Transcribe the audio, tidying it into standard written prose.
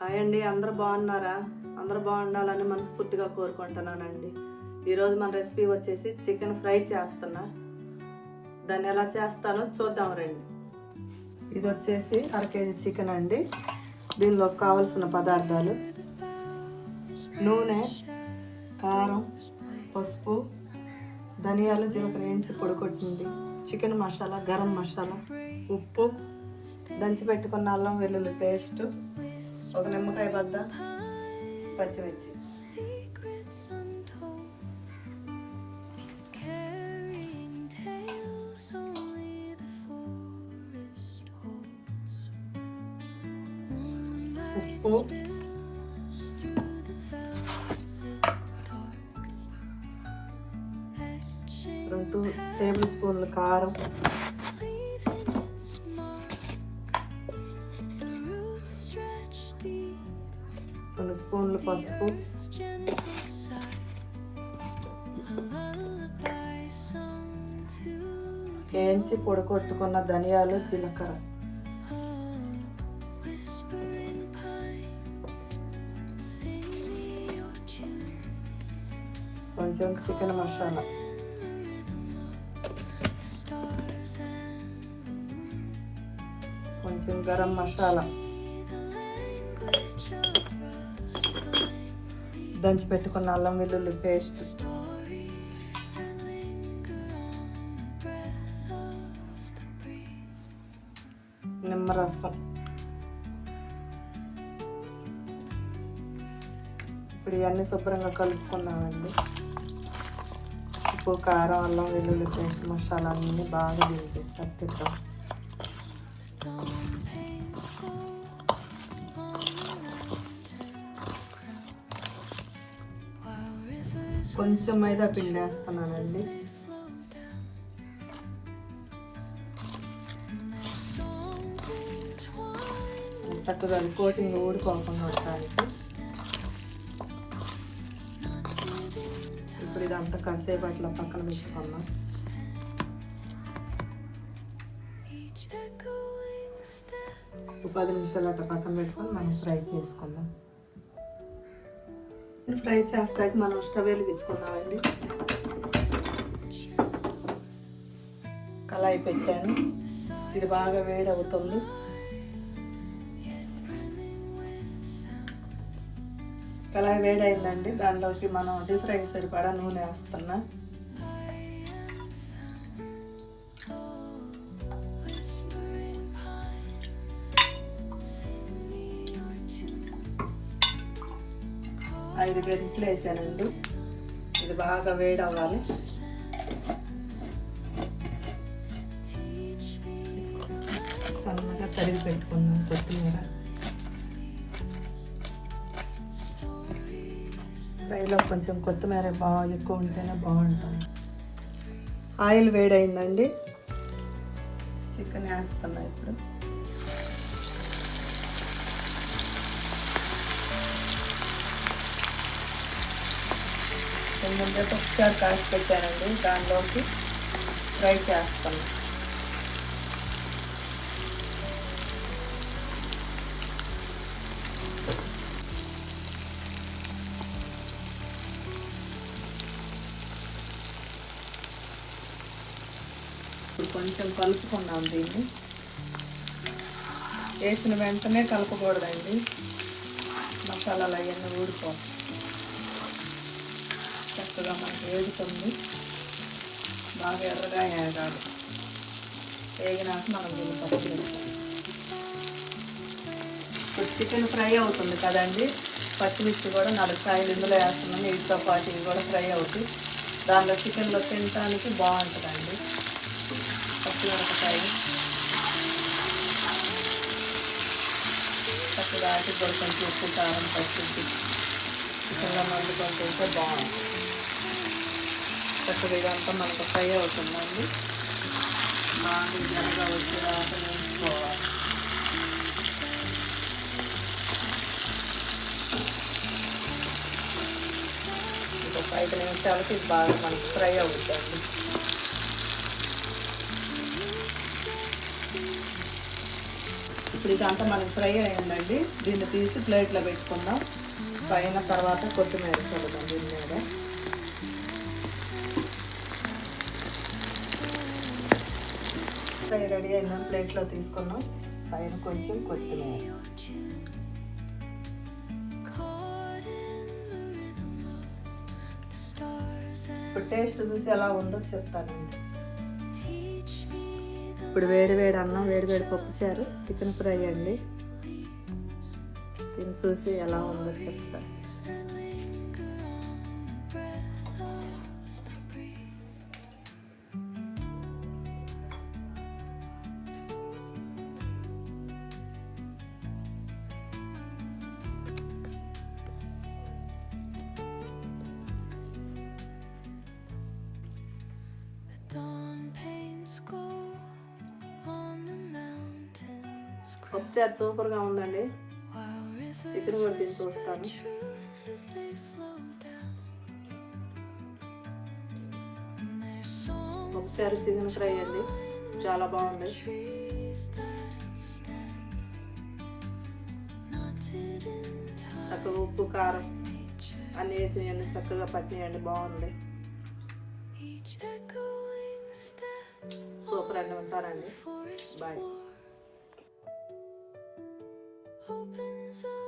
Hi అండి, అందరూ బాగున్నారా? అందరూ బాగుండాలని మనస్ఫూర్తిగా కోరుకుంటున్నానండి. ఈరోజు మన రెసిపీ వచ్చేసి చికెన్ ఫ్రై చేస్తున్నా. దాన్ని ఎలా చేస్తానో చూద్దాం రండి. ఇది వచ్చేసి 1/2 కేజీ చికెన్ అండి. దీనిలో కావలసిన పదార్థాలు: నూనె, కారం, పసుపు, ధనియాలు, జీలకర్ర వేయించి పొడి కొట్టింది, చికెన్ మసాలా, గరం మసాలా, ఉప్పు, దంచి పెట్టుకున్న అల్లం వెల్లుల్లి పేస్ట్, ఒక నిమ్మకాయ బద్ద, పచ్చిమిర్చి. ఉప్పు, 2 టేబుల్ స్పూన్లు కారం, 2 స్పూన్లు పసుపు, వేయించి పొడి కొట్టుకున్న ధనియాలు, జీలకర్ర, కొంచెం చికెన్ మసాలా, కొంచెం గరం మసాలా, దంచి పెట్టుకున్న అల్లం వెల్లుల్లి పేస్ట్, నిమ్మరసం. ఇప్పుడు ఇవన్నీ శుభ్రంగా కలుపుకున్నామండి. ఉప్పు, కారం, అల్లం వెల్లుల్లి పేస్ట్, మసాలా అన్నీ బాగా దీనికి పట్టిద్దాం. కొంచెం మైదా పిండి వేస్తున్నానండి. చక్కగా కోటింగ్ ఊడిపోకుండా ఉండడానికి. ఇప్పుడు ఇదంతా కాసేపు అట్లా పక్కన పెట్టుకున్నాం. ఒక 10 నిమిషాలు అట్లా పక్కన పెట్టుకొని మనం ఫ్రై చేసుకుందాం. ఫ్రై చేస్తాక మనం స్టవ్ వెలిగించుకుందామండి. కళాయి పెట్టాను, ఇది బాగా వేడి అవుతుంది. కళాయి వేడైందండి. దానిలోకి మనం డీప్ ఫ్రైకి సరిపడా నూనె వేస్తున్నా. ఐదు గంటలు వేసానండి. ఇది బాగా వేడి అవ్వాలి. సన్నగా తరిగి పెట్టుకున్నాం కొత్తిమీర. ఫ్రైలో కొంచెం కొత్తిమీర బాగా ఎక్కువ ఉంటేనే బాగుంటుంది. ఆయిల్ వేడైందండి. చికెన్ వేస్తున్నా ఇప్పుడు. ముందే ఒకసారి కాసి పెట్టానండి. దానిలోకి ఫ్రై చేస్తాను. ఇప్పుడు కొంచెం కలుపుకున్నాం. దీన్ని వేసిన వెంటనే కలపకూడదండి, మసాలాలు అవన్నీ ఊడిపోతాయి. చక్కగా మనకి వేగుతుంది. బాగా ఎర్రగా వేగాలి. వేగినాక మనం దీన్ని పచ్చి వేస్తాం. ఇప్పుడు చికెన్ ఫ్రై అవుతుంది కదండి. పచ్చిమిర్చి కూడా 4 కాయలు ఇందులో వేస్తున్నాం. వీటితో పాటు ఇవి కూడా ఫ్రై అవుతుంది. దానిలో చికెన్లో తినడానికి బాగుంటుందండి. పచ్చిమిరపకాయ చక్కగా ఆటి కూడా కొంచెం ఉప్పు, కారం, పచ్చిమిర్చి చికెన్లో మందుకుంటే బాగుంటుంది. చక్కగా ఇదంతా మనకు ఫ్రై అవుతుందండి. బాగా జరగా వచ్చేదాకా వేసుకోవాలి. ఒక 5 నిమిషాలకి ఇది బాగా మనకు ఫ్రై అవుతుందండి. ఇప్పుడు ఇదంతా మనకి ఫ్రై అయ్యిందండి. దీన్ని తీసి ప్లేట్లో పెట్టుకుందాం. పైన తర్వాత కొత్తిమీర చల్లుదాం దీని మీద. ఫ్రై రెడీ అయిందని ప్లేట్లో తీసుకున్నాం. పైన కొంచెం కొత్తిమీర. ఇప్పుడు టేస్ట్ చూసి ఎలా ఉందో చెప్తానండి. ఇప్పుడు వేడి వేడి అన్నం, వేడి వేడి పప్పుచారు, చికెన్ ఫ్రై అండి. దీన్ని చూసి ఎలా ఉందో చెప్తాను. పప్పుచారు సూపర్గా ఉందండి. చికెన్ కూడా తిని చూస్తాను. పప్పుచారు చికెన్ ఫ్రై అండి, చాలా బాగుంది. చక్కగా ఉప్పు కారం అన్నీ వేసినాయండి, చక్కగా పట్టినాయండి, బాగుంది. సూపర్ అండి. ఉంటానండి, బాయ్.